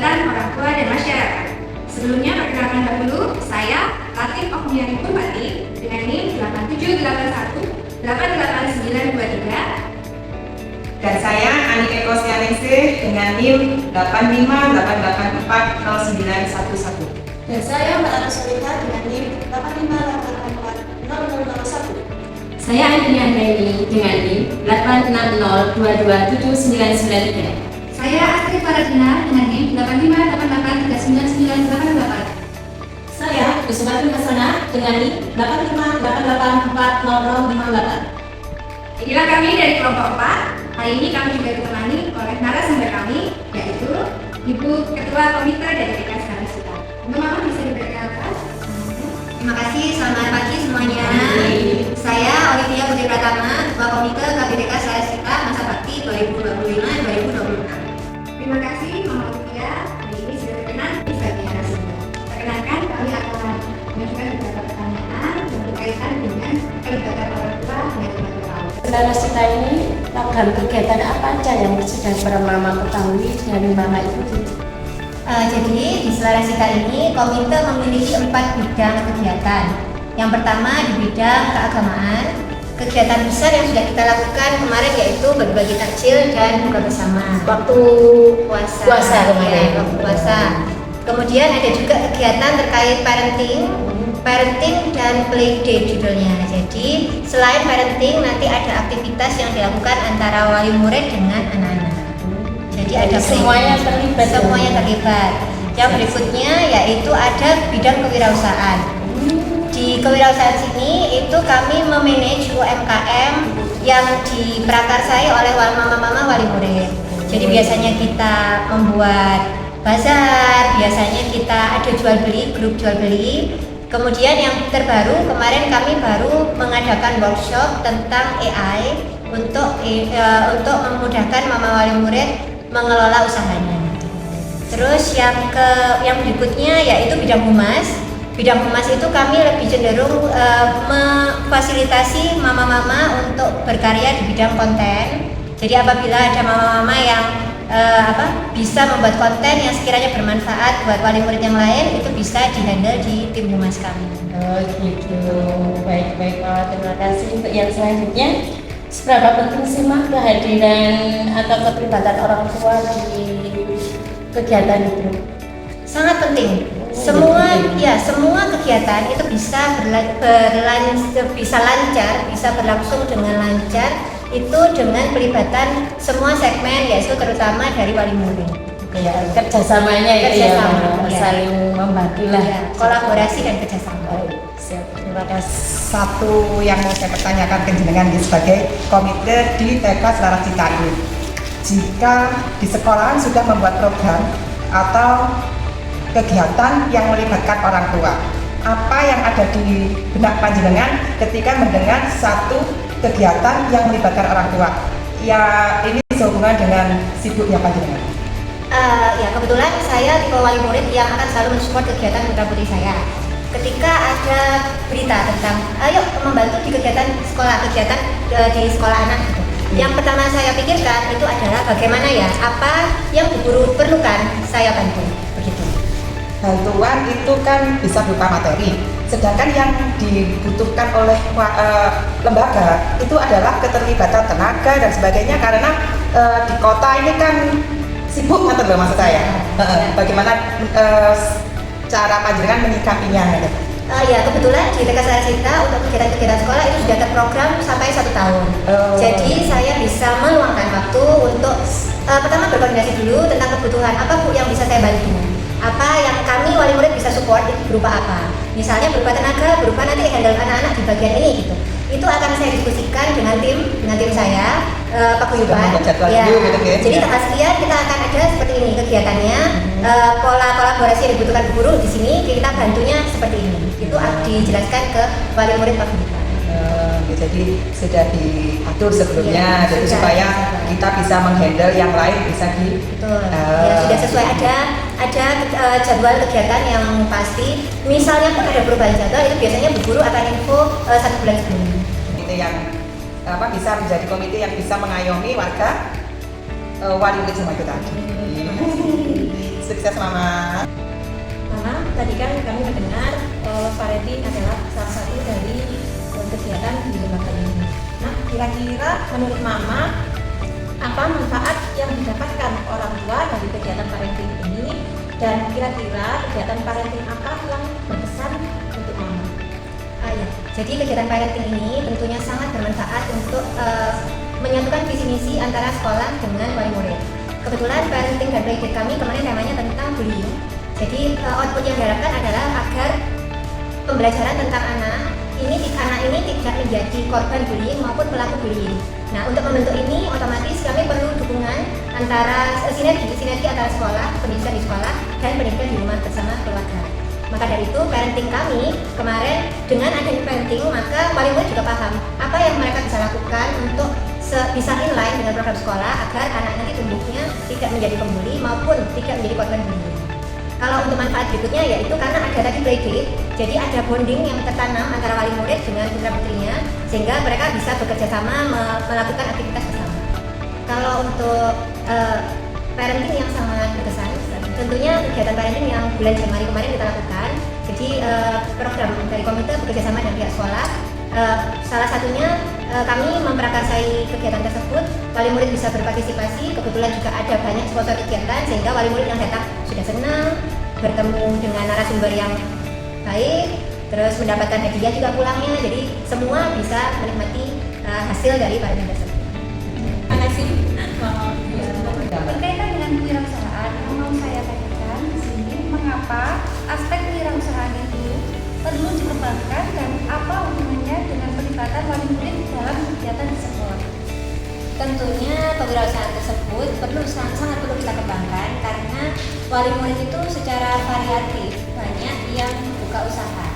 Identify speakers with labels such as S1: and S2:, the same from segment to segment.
S1: kegiatan orang tua dan masyarakat. Sebelumnya perkenalkan dahulu, saya Latif Okmiani Purwati dengan NIM 8781 88923.
S2: Dan saya Ani Eko Sianingsih dengan NIM 858840911.
S3: Dan saya Mbak Agus Solita dengan NIM 858840001.
S4: Saya Andini Andreni dengan NIM 860227993.
S1: Saya Astrid Faradina dengan NIM 858839988.
S3: Saya Kusumati Hasana dengan NIM 858840058.
S1: Inilah kami dari kelompok 4. Hari ini kami juga ditemani oleh narasumber kami, yaitu Ibu Ketua Komite dari PK Sarasita. Mama bisa diperkenalkan?
S5: Terima kasih, selamat pagi semuanya. Saya Olivia Putri Pratama, Ketua Komite KPDK Sarasita masa bakti 2025-2026.
S1: Terima kasih Mama Olivia, hari ini sudah berkenan sebagai narasumber. Perkenalkan, kami akan mengajukan beberapa pertanyaan yang berkaitan dengan pelibatan orang tua dengan keluarga.
S4: Sarasita ini program kegiatan apa aja yang sudah Mama ketahui dari Mama Ibu?
S5: Jadi di Sarasita ini komite memiliki 4 bidang kegiatan. Yang pertama di bidang keagamaan. Kegiatan besar yang sudah kita lakukan kemarin yaitu berbagi takjil dan buka bersama.
S4: Waktu
S5: Puasa
S4: kemarin.
S5: ya, waktu puasa. Kemudian ada juga kegiatan terkait parenting dan play day judulnya. Jadi selain parenting nanti ada aktivitas yang dilakukan antara wali murid dengan anak-anak. Jadi ada
S4: semuanya terlibat.
S5: Semuanya terlibat. Yang berikutnya yaitu ada bidang kewirausahaan. Di kewirausahaan sini itu kami memanage UMKM yang diprakarsai oleh mama-mama wali murid. Jadi biasanya kita membuat bazar, biasanya kita ada jual beli, grup jual beli. Kemudian yang terbaru kemarin kami baru mengadakan workshop tentang AI untuk memudahkan mama wali murid mengelola usahanya. Terus yang berikutnya yaitu bidang humas. Bidang humas itu kami lebih cenderung memfasilitasi mama-mama untuk berkarya di bidang konten. Jadi apabila ada mama-mama yang bisa membuat konten yang sekiranya bermanfaat buat wali murid yang lain, itu bisa dihandle di tim humas kami.
S4: Oh gitu, baik terima kasih. Untuk yang selanjutnya, seberapa penting sih Mah kehadiran atau keterlibatan orang tua di kegiatan itu?
S5: Sangat penting. Semua kegiatan itu bisa lancar, bisa berlangsung dengan lancar itu dengan pelibatan semua segmen, yaitu terutama dari wali murid.
S4: Ya, kerjasamanya itu ya, saling membantu lah.
S5: Ya, kolaborasi dan kerjasama.
S4: Siap, terima kasih.
S2: Satu yang mau saya pertanyakan ke jenengan sebagai komite di TK Sarasita ini, jika di sekolahan sudah membuat program atau kegiatan yang melibatkan orang tua, apa yang ada di benak panjenengan ketika mendengar satu kegiatan yang melibatkan orang tua? Ya ini sehubungan dengan sibuknya panjenengan.
S5: Ya kebetulan saya tipe wali murid yang akan selalu mensupport kegiatan putra putri saya. Ketika ada berita tentang ayo membantu di kegiatan di sekolah anak gitu. Yang pertama saya pikirkan itu adalah bagaimana ya, apa yang bu guru perlukan saya bantu begitu.
S2: Bantuan itu kan bisa berupa materi, sedangkan yang dibutuhkan oleh lembaga itu adalah keterlibatan tenaga dan sebagainya, karena di kota ini kan sibuk maksud saya. Bagaimana cara panjenengan menyikapinya?
S5: Ya kebetulan di TK Sarasita untuk kegiatan-kegiatan sekolah itu sudah terprogram sampai 1 tahun. Jadi saya bisa meluangkan waktu untuk pertama berkoordinasi dulu tentang kebutuhan apa Bu yang bisa saya bantu. Apa yang kami wali murid bisa support itu berupa apa? Misalnya berupa tenaga, berupa nanti handle anak-anak di bagian ini gitu. Itu akan saya diskusikan dengan tim saya, paguyuban. Ya. Jadi tanggal sekian kita akan ada seperti ini kegiatannya. Pola kolaborasi yang dibutuhkan guru di sini kita bantunya seperti ini. Itu dijelaskan ke wali murid paguyuban.
S2: Jadi sudah diatur sebelumnya, jadi supaya kita bisa menghandle yang lain bisa di.
S5: Betul. Ya sudah sesuai ada jadwal kegiatan yang pasti. Misalnya pun ada perubahan jadwal itu biasanya bu guru akan info 1 bulan sebelumnya.
S2: Komite yang bisa menjadi komite yang bisa mengayomi warga wali murid semua itu tadi. Sukses Mama.
S3: Mama, tadi kan kami mendengar parenting adalah salah satu dari kegiatan di lembaga ini. Nah, kira-kira menurut Mama, apa manfaat yang didapatkan orang tua dari kegiatan parenting ini? Dan kira-kira kegiatan parenting apa yang berkesan untuk Mama?
S5: Ya. Jadi kegiatan parenting ini tentunya sangat bermanfaat untuk menyatukan visi misi antara sekolah dengan wali murid. Kebetulan parenting dan project kami kemarin temanya tentang bullying. Jadi output yang diharapkan adalah agar pembelajaran tentang anak ini tidak menjadi korban bullying maupun pelaku bullying. Nah, untuk membentuk ini otomatis kami perlu dukungan antara sinergi antara sekolah, pendidikan di sekolah dan pendidikan di rumah bersama keluarga. Maka dari itu parenting kami kemarin dengan adanya parenting, maka wali murid juga paham apa yang mereka bisa lakukan untuk bisa inline dengan program sekolah agar anak nanti tumbuhnya tidak menjadi pembuli maupun tidak menjadi korban bullying. Kalau untuk manfaat berikutnya yaitu karena ada tadi playdate, jadi ada bonding yang tertanam antara wali murid dengan putra putrinya sehingga mereka bisa bekerja sama melakukan aktivitas bersama. Kalau untuk parenting yang sangat berkesan, tentunya kegiatan parenting yang bulan Januari kemarin kita lakukan. Jadi program dari komite bekerjasama dengan pihak sekolah. Salah satunya kami memprakarsai kegiatan tersebut, wali murid bisa berpartisipasi, kebetulan juga ada banyak sponsor kegiatan sehingga wali murid yang datang sudah senang, bertemu dengan narasumber yang baik, terus mendapatkan hadiah juga pulangnya, jadi semua bisa menikmati hasil dari parenting tersebut.
S3: Terima kasih.
S1: Berkaitan dengan kewirausahaan, yang mau saya tanyakan di sini, mengapa aspek kewirausahaan itu perlu dikembangkan dan apa hubungannya dengan pelibatan wali murid dalam kegiatan di sekolah?
S5: Tentunya kewirausahaan tersebut sangat perlu kita kembangkan karena wali murid itu secara variatif banyak yang buka usaha.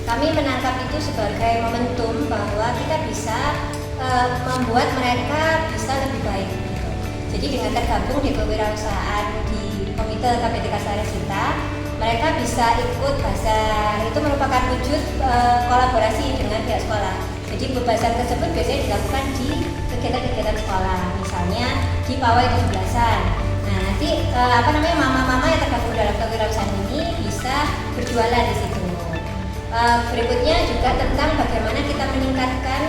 S5: Kami menangkap itu sebagai momentum bahwa kita bisa membuat mereka bisa lebih baik. Gitu. Jadi dengan tergabung di kewirausahaan di Komite KPTK Saresita, mereka bisa ikut bazar. Itu merupakan wujud kolaborasi dengan pihak sekolah. Jadi bazar tersebut biasanya dilakukan di kegiatan-kegiatan sekolah, misalnya di pawai 17-an. Nah, nanti mama-mama yang tergabung dalam kewirausahaan ini bisa berjualan di situ. Berikutnya juga tentang bagaimana kita meningkatkan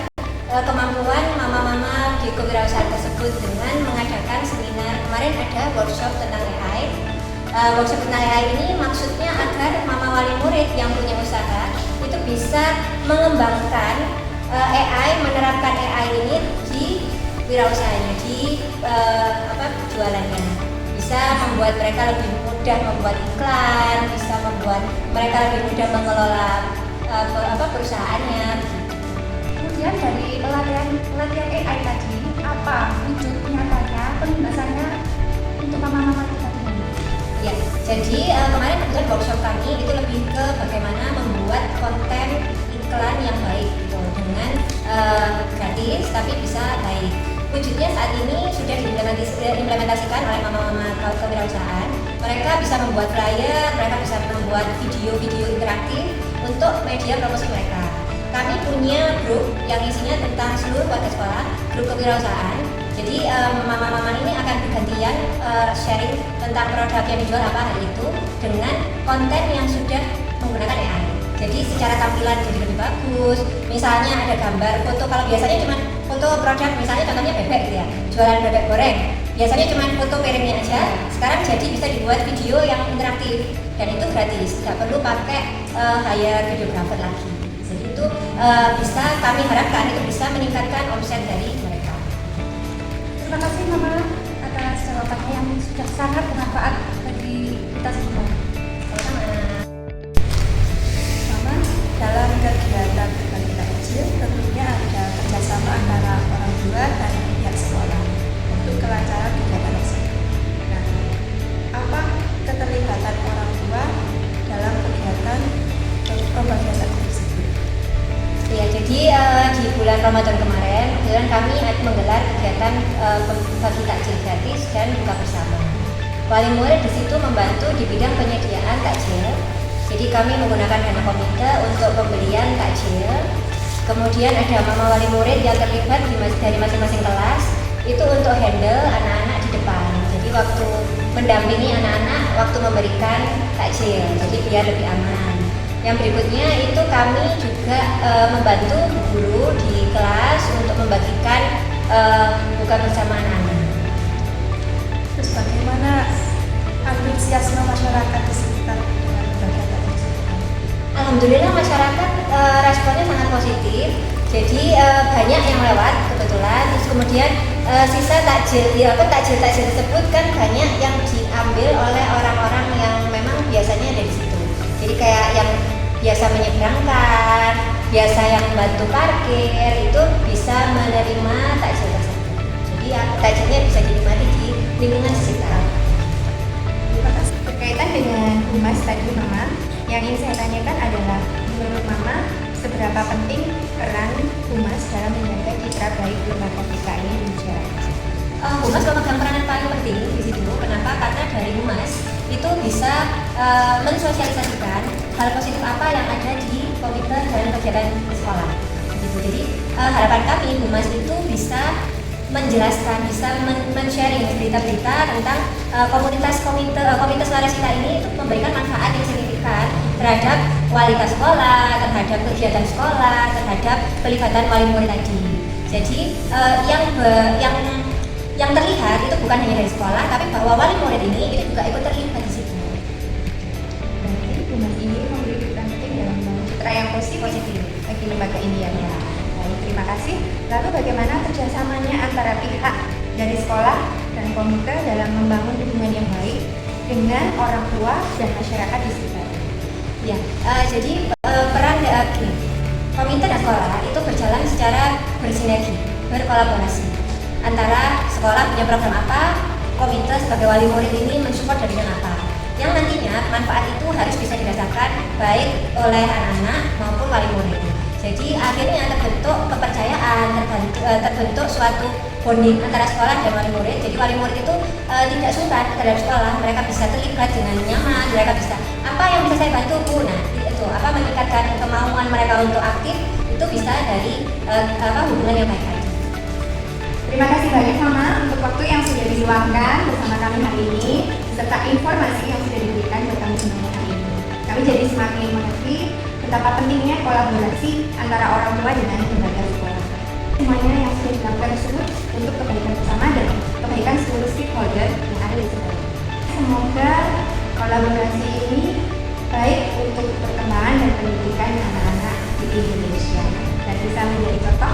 S5: kemampuan mama-mama di kewirausahaan tersebut dengan mengadakan seminar. Kemarin ada workshop tentang AI. Workshop tentang AI ini maksudnya agar mama wali murid yang punya usaha itu bisa mengembangkan AI, menerapkan AI ini di wirausahanya, di jualannya. Bisa membuat mereka lebih mudah membuat iklan, bisa membuat mereka lebih mudah mengelola perusahaannya.
S1: Kemudian dari pelatihan AI tadi, apa wujud nyatanya penugasannya untuk mama-mama kita ini?
S5: Ya, jadi kemarin kebetulan workshop kami itu lebih ke bagaimana membuat konten iklan yang baik gitu, dengan gratis tapi bisa baik. Wujudnya saat ini sudah diimplementasikan oleh mama-mama kewirausahaan. Mereka bisa membuat flyer, mereka bisa membuat video-video interaktif untuk media promosi mereka. Kami punya grup yang isinya tentang seluruh warga sekolah, grup kewirausahaan. Jadi mama-mama ini akan bergantian sharing tentang produk yang dijual apa hari itu dengan konten yang sudah menggunakan AI. Jadi secara tampilan jadi lebih bagus. Misalnya ada gambar foto, kalau biasanya cuma foto produk, misalnya contohnya bebek gitu ya, jualan bebek goreng. Biasanya cuma foto piringnya aja. Sekarang jadi bisa dibuat video yang interaktif dan itu gratis, tidak perlu pakai hire videographer lagi. Jadi itu bisa kami harapkan itu bisa meningkatkan omset dari mereka.
S1: Terima kasih Mama atas jawabannya yang sudah sangat bermanfaat bagi kita semua.
S6: Mama, dalam kegiatan berbagi takjil tentunya ada kerjasama antara orang tua dan pihak sekolah untuk kelancaran kegiatan tersebut. Nah, apa keterlibatan orang tua dalam kegiatan pembagian takjil tersebut?
S5: Ya, jadi di bulan Ramadan kemarin, kemudian kami menggelar kegiatan bagi takjil gratis dan buka bersama. Wali murid di situ membantu di bidang penyediaan takjil. Jadi kami menggunakan dana komite untuk pembelian takjil. Kemudian ada mama wali murid yang terlibat dari masing-masing kelas itu untuk handle anak-anak di depan. Jadi waktu mendampingi anak-anak waktu memberikan takjil, jadi biar lebih aman. Yang berikutnya itu kami juga membantu guru di kelas untuk membagikan buka bersama anak-anak.
S6: Terus bagaimana antusiasme masyarakat di sekitar dengan berbagai takjil?
S5: Alhamdulillah masyarakat responnya sangat positif. Jadi banyak yang lewat kebetulan. Terus kemudian sisa takjil, ya kan takjil tersebut kan banyak yang diambil oleh orang-orang yang memang biasanya ada di situ. Jadi kayak yang biasa menyeberangkan, biasa yang bantu parkir itu bisa menerima takjil tersebut. Jadi ya, takjilnya bisa dinikmati di lingkungan sekitar.
S1: Berkaitan dengan humas tadi Mama, yang ingin saya tanyakan adalah menurut Mama seberapa penting peran humas dalam menjaga citra baik lembaga kita ini di masyarakat?
S5: Humas memegang peranan paling penting di situ. Kenapa? Karena dari humas itu bisa mensosialisasikan hal positif apa yang ada di komite dan kegiatan sekolah. Gitu. Jadi harapan kami humas itu bisa menjelaskan, bisa men-sharing berita-berita tentang komite selaras kita ini itu memberikan manfaat yang signifikan terhadap kualitas sekolah, terhadap kegiatan sekolah, terhadap pelibatan wali murid tadi. Jadi yang terlihat itu bukan hanya dari sekolah, tapi bahwa wali murid ini itu juga ikut terlibat di situ.
S1: Berarti humas ini memberi peran penting dalam membangun citra yang positif bagi lembaga ini ya. Baik, terima kasih. Lalu bagaimana kerjasamanya antara pihak dari sekolah dan komite dalam membangun hubungan yang baik dengan orang tua dan masyarakat di sekitar?
S5: Ya, jadi peran dari komite dan sekolah itu berjalan secara bersinergi, berkolaborasi. Antara sekolah punya program apa, komite sebagai wali murid ini mensupport dari bidang apa. Yang nantinya manfaat itu harus bisa dirasakan baik oleh anak-anak maupun wali murid. Jadi akhirnya terbentuk kepercayaan, terbentuk suatu bonding antara sekolah dan wali murid. Jadi wali murid itu tidak sungkan terhadap sekolah, mereka bisa terlibat dengan nyaman, mereka bisa apa yang bisa saya bantu Bu. Nah itu apa meningkatkan kemauan mereka untuk aktif itu bisa dari hubungan yang baik tadi.
S1: Terima kasih banyak Mama untuk waktu yang sudah diluangkan bersama kami hari ini serta informasi yang sudah diberikan buat kami semua hari ini. Kami jadi semakin mengerti betapa pentingnya kolaborasi antara orang tua dengan lembaga sekolah. Semuanya yang sudah dilakukan tersebut untuk kebaikan bersama dan kebaikan seluruh stakeholder yang ada di sekolah. Semoga kolaborasi ini baik untuk perkembangan dan pendidikan anak-anak di Indonesia dan bisa menjadi contoh